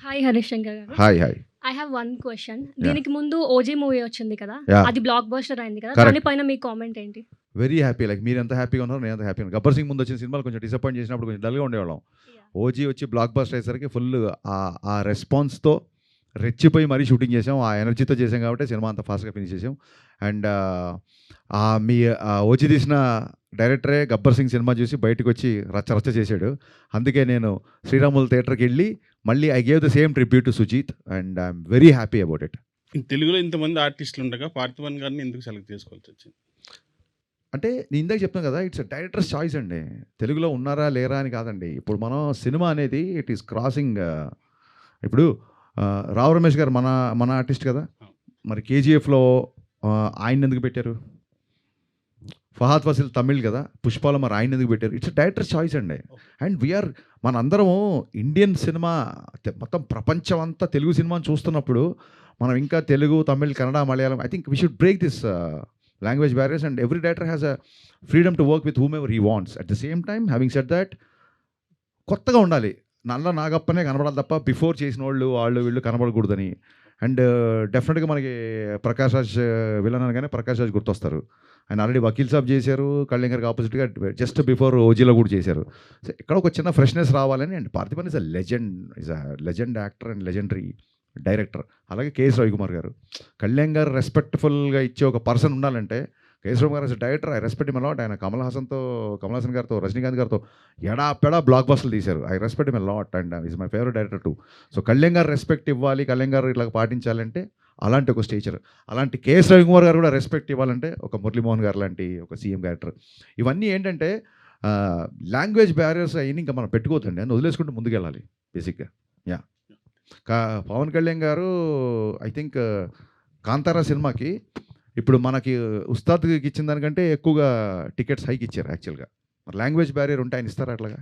Hi Harish Shankar గారు. Hi hi I have one question. Yeah దీనికి ముందు 'ఓజీ' మూవీ వచ్చింది కదా! యా అది బ్లాక్ బస్టర్ అయింది కదా! కరెక్ట్ దానిపైన మీ కామెంట్ ఏంటి? వెరీ హ్యాపీ లైక్ మీరు ఎంత హ్యాపీగా ఉన్నారో నేను ఎంత హ్యాపీగా గబ్బర్ సింగ్ ముందు వచ్చిన సినిమాలు కొంచెం డిసప్పాయింట్ చేసినప్పుడు కొంచెం డల్గా ఉండేవాళ్ళం. యాహ్! ఓజీ వచ్చి బ్లాక్ బస్టర్ అయ్యేసరికి ఫుల్ ఆ రెస్పాన్స్తో రెచ్చిపోయి మరీ షూటింగ్ చేసాం. ఆ ఎనర్జీతో చేసాం కాబట్టి సినిమా అంత ఫాస్ట్గా ఫినిష్ చేసాం. అండ్ మీ ఓజీ తీసిన డైరెక్టరే గబ్బర్ సింగ్ సినిమా చూసి బయటకు వచ్చి రచ్చ రచ్చ చేశాడు. అందుకే నేను శ్రీరాములు థియేటర్కి వెళ్ళి మళ్ళీ I gave the same tribute to Sujeeth and I'm very happy about it. తెలుగులో ఇంతమంది ఆర్టిస్టులు ఉండగా పార్థివన్ గారిని ఎందుకు సెలెక్ట్ చేసుకోవాల్సి వచ్చింది? అంటే నేను ఇందాక చెప్తాను కదా, ఇట్స్ డైరెక్టర్స్ చాయిస్ అండి. తెలుగులో ఉన్నారా లేరా అని కాదండి. ఇప్పుడు మనం సినిమా అనేది ఇట్ ఈస్ క్రాసింగ్. ఇప్పుడు రావు రమేష్ గారు మన మన ఆర్టిస్ట్ కదా, మరి కేజీఎఫ్లో ఆయన ఎందుకు పెట్టారు? ఫహాద్ ఫసిల్ తమిళ్ కదా, పుష్పాలో మరి ఆయన ఎందుకు పెట్టారు? ఇట్స్ డైరెక్టర్స్ చాయిస్ అండి. అండ్ వీఆర్ మనందరము ఇండియన్ సినిమా మొత్తం ప్రపంచం అంతా తెలుగు సినిమాని చూస్తున్నప్పుడు మనం ఇంకా Telugu, Tamil, Kannada, Malayalam I think we should break this language barriers, and every director has a freedom to work with whomever he wants. At the same time, having said that, కొత్తగా ఉండాలి. నల్ల నాగప్పనే కనబడాలి తప్ప బిఫోర్ చేసిన వాళ్ళు వీళ్ళు కనబడకూడదని. అండ్ డెఫినెట్గా మనకి ప్రకాష్ రాజ్ విలన్ అనగానే ప్రకాష్ రాజ్ గుర్తొస్తారు. ఆయన ఆల్రెడీ వకీల్ సాబ్ చేశారు, కళ్యాణ్ గారికి ఆపోజిట్గా జస్ట్ బిఫోర్ ఓజీలో కూడా చేశారు. సో ఇక్కడ ఒక చిన్న ఫ్రెష్నెస్ రావాలని. And Parthiban is a legend actor and legendary director. అలాగే కేఎస్ రవికుమార్ గారు, కళ్యాణ్ గారు రెస్పెక్ట్ఫుల్గా ఇచ్చే ఒక పర్సన్ ఉండాలంటే కేఎస్ రవికుమార్ గారు director I respect him a lot. ఆయన కమల్ హాసన్ గారితో, రజనీకాంత్ గారితో ఎడా బ్లాక్ బస్టర్లు తీశారు. I respect him a lot and is my favourite director two. So Kalyan గారు రెస్పెక్ట్ ఇవ్వాలి, కళ్యాణ్ గారు ఇట్లా పాటించాలంటే అలాంటి ఒక స్టేచర్. అలాంటి కేఎస్ రవికుమార్ గారు కూడా రెస్పెక్ట్ ఇవ్వాలంటే ఒక మురళీమోహన్ గారు లాంటి ఒక సీఎం క్యారెక్టర్. ఇవన్నీ ఏంటంటే లాంగ్వేజ్ బ్యారియర్స్ అయినా ఇంకా మనం పెట్టుకోవద్దండి, అని వదిలేసుకుంటూ ముందుకెళ్ళాలి బేసిక్గా. యా పవన్ కళ్యాణ్ గారు ఐ థింక్ కాంతారా సినిమాకి ఇప్పుడు మనకి ఉస్తాద్కి ఇచ్చిన దానికంటే ఎక్కువగా టికెట్స్ హైక్ ఇచ్చారు యాక్చువల్గా. మరి లాంగ్వేజ్ బ్యారియర్ ఉంటే ఆయన ఇస్తారా అట్లాగా?